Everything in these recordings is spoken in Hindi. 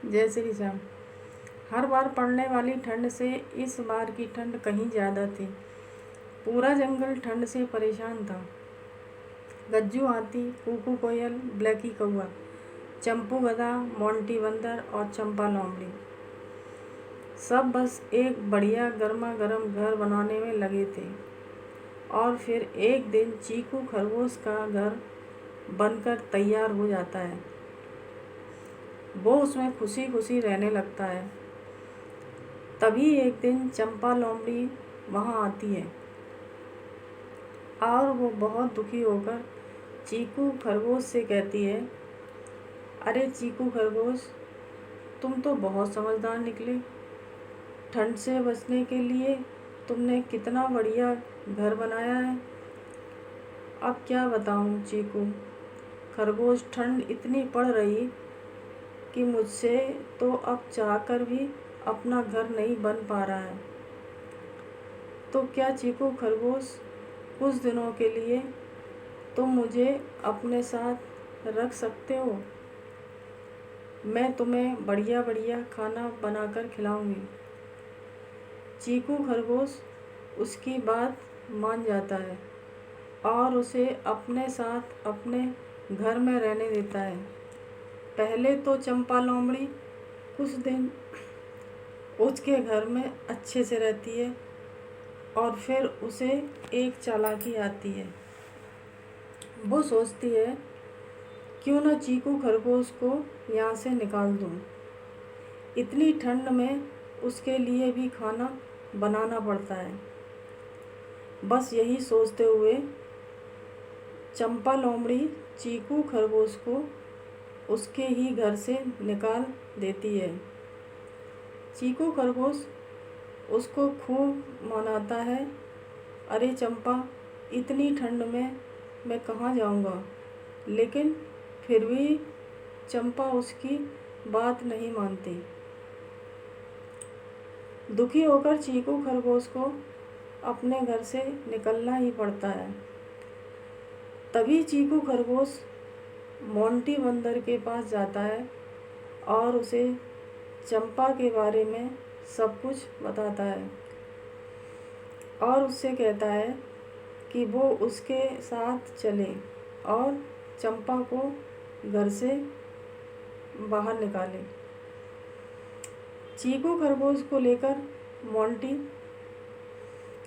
जय श्री राम। हर बार पड़ने वाली ठंड से इस बार की ठंड कहीं ज़्यादा थी। पूरा जंगल ठंड से परेशान था। गज्जू हाथी, कुकू कोयल, ब्लैकी कौआ, चंपू गधा, मोंटी बंदर और चंपा लोमड़ी सब बस एक बढ़िया गर्मा गर्म घर बनाने में लगे थे। और फिर एक दिन चीकू खरगोश का घर बनकर तैयार हो जाता है। वो उसमें खुशी खुशी रहने लगता है। तभी एक दिन चंपा लोमड़ी वहाँ आती है और वो बहुत दुखी होकर चीकू खरगोश से कहती है, अरे चीकू खरगोश, तुम तो बहुत समझदार निकले। ठंड से बचने के लिए तुमने कितना बढ़िया घर बनाया है। अब क्या बताऊँ चीकू खरगोश, ठंड इतनी पड़ रही कि मुझसे तो अब चाहकर भी अपना घर नहीं बन पा रहा है। तो क्या चीकू खरगोश, कुछ दिनों के लिए तुम मुझे अपने साथ रख सकते हो? मैं तुम्हें बढ़िया बढ़िया खाना बनाकर खिलाऊंगी। चीकू खरगोश उसकी बात मान जाता है और उसे अपने साथ अपने घर में रहने देता है। पहले तो चंपा लोमड़ी कुछ दिन उसके घर में अच्छे से रहती है और फिर उसे एक चालाकी आती है। वो सोचती है, क्यों न चीकू खरगोश को यहाँ से निकाल दूँ। इतनी ठंड में उसके लिए भी खाना बनाना पड़ता है। बस यही सोचते हुए चंपा लोमड़ी चीकू खरगोश को उसके ही घर से निकाल देती है। चीकू खरगोश उसको खूब मनाता है, अरे चंपा, इतनी ठंड में मैं कहाँ जाऊँगा। लेकिन फिर भी चंपा उसकी बात नहीं मानती। दुखी होकर चीकू खरगोश को अपने घर से निकलना ही पड़ता है। तभी चीकू खरगोश मोंटी बंदर के पास जाता है और उसे चंपा के बारे में सब कुछ बताता है और उससे कहता है कि वो उसके साथ चले और चंपा को घर से बाहर निकाले। चीकू खरगोश को लेकर मोंटी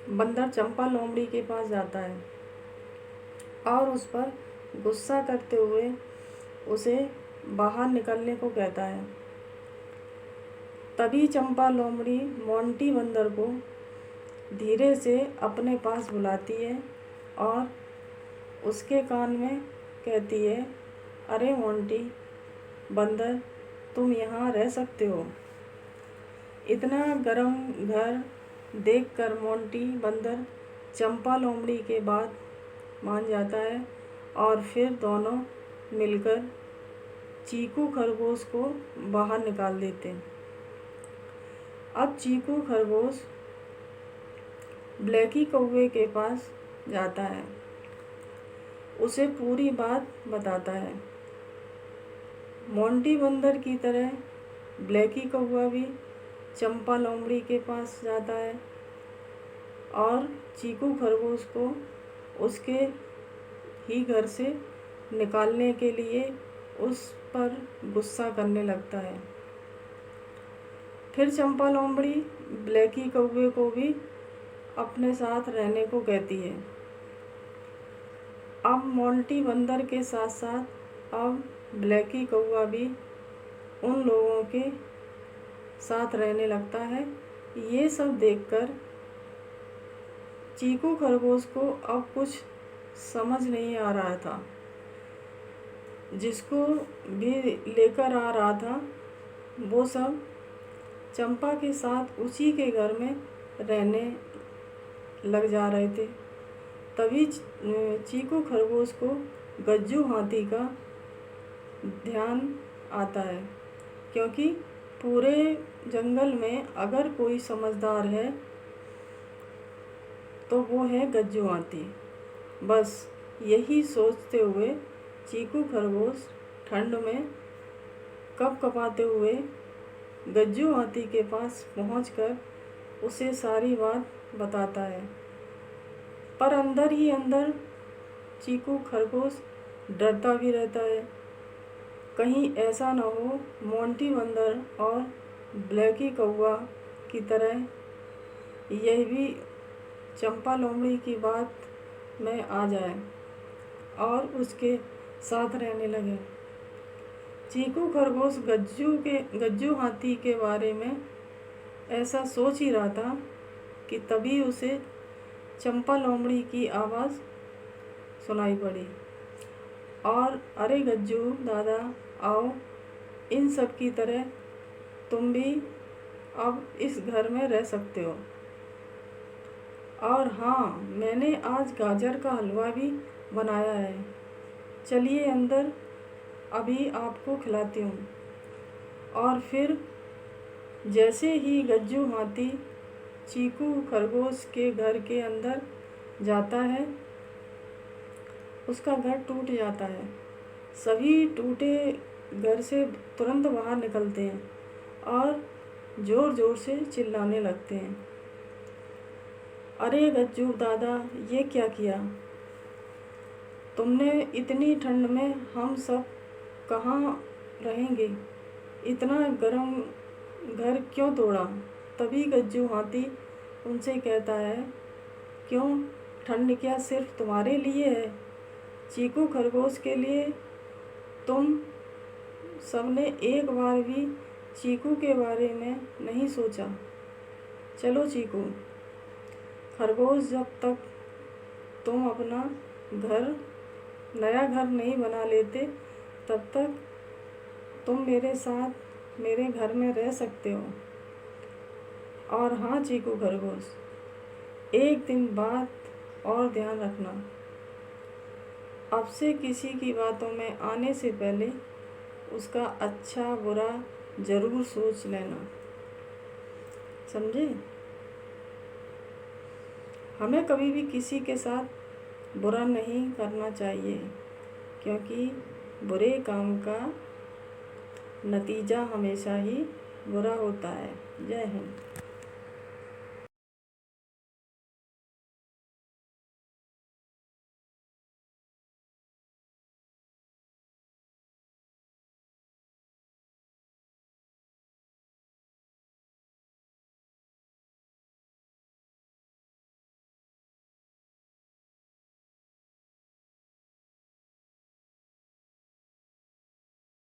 बंदर चंपा लोमड़ी के पास जाता है और उस पर गुस्सा करते हुए उसे बाहर निकलने को कहता है। तभी चंपा लोमड़ी मोंटी बंदर को धीरे से अपने पास बुलाती है और उसके कान में कहती है, अरे मोंटी बंदर, तुम यहाँ रह सकते हो। इतना गर्म घर देखकर मोंटी बंदर चंपा लोमड़ी के बात मान जाता है और फिर दोनों मिलकर चीकू खरगोश को बाहर निकाल देते हैं। अब चीकू खरगोश ब्लैकी कौवे के पास जाता है, उसे पूरी बात बताता है। मोंटी बंदर की तरह ब्लैकी कौवा भी चंपा लोमड़ी के पास जाता है और चीकू खरगोश को उसके ही घर से निकालने के लिए उस पर गुस्सा करने लगता है। फिर चंपा लोमड़ी ब्लैकी कौवे को भी अपने साथ रहने को कहती है। अब मोंटी बंदर के साथ साथ अब ब्लैकी कौवा भी उन लोगों के साथ रहने लगता है। ये सब देखकर चीकू खरगोश को अब कुछ समझ नहीं आ रहा था। जिसको भी लेकर आ रहा था वो सब चंपा के साथ उसी के घर में रहने लग जा रहे थे। तभी चीकू खरगोश को गज्जू हाथी का ध्यान आता है, क्योंकि पूरे जंगल में अगर कोई समझदार है तो वो है गज्जू हाथी। बस यही सोचते हुए चीकू खरगोश ठंड में कपकपाते हुए गज्जू हाथी के पास पहुंचकर उसे सारी बात बताता है। पर अंदर ही अंदर चीकू खरगोश डरता भी रहता है, कहीं ऐसा न हो मोंटी बंदर और ब्लैकी कौआ की तरह यह भी चंपा लोमड़ी की बात में आ जाए और उसके साथ रहने लगे। चीकू खरगोश गज्जू हाथी के बारे में ऐसा सोच ही रहा था कि तभी उसे चंपा लोमड़ी की आवाज़ सुनाई पड़ी, और अरे गज्जू दादा आओ, इन सब की तरह तुम भी अब इस घर में रह सकते हो। और हाँ, मैंने आज गाजर का हलवा भी बनाया है, चलिए अंदर, अभी आपको खिलाती हूँ। और फिर जैसे ही गज्जू हाथी चीकू खरगोश के घर के अंदर जाता है, उसका घर टूट जाता है। सभी टूटे घर से तुरंत बाहर निकलते हैं और ज़ोर ज़ोर से चिल्लाने लगते हैं, अरे गज्जू दादा, ये क्या किया तुमने? इतनी ठंड में हम सब कहाँ रहेंगे? इतना गर्म घर क्यों तोड़ा? तभी गज्जू हाथी उनसे कहता है, क्यों, ठंड क्या सिर्फ तुम्हारे लिए है? चीकू खरगोश के लिए? तुम सबने एक बार भी चीकू के बारे में नहीं सोचा। चलो चीकू खरगोश, जब तक तुम अपना नया घर नहीं बना लेते, तब तक तुम मेरे साथ मेरे घर में रह सकते हो। और हाँ चीकू खरगोश, एक दिन बात और ध्यान रखना, अब से किसी की बातों में आने से पहले उसका अच्छा बुरा ज़रूर सोच लेना, समझे? हमें कभी भी किसी के साथ बुरा नहीं करना चाहिए, क्योंकि बुरे काम का नतीजा हमेशा ही बुरा होता है। जय हिंद।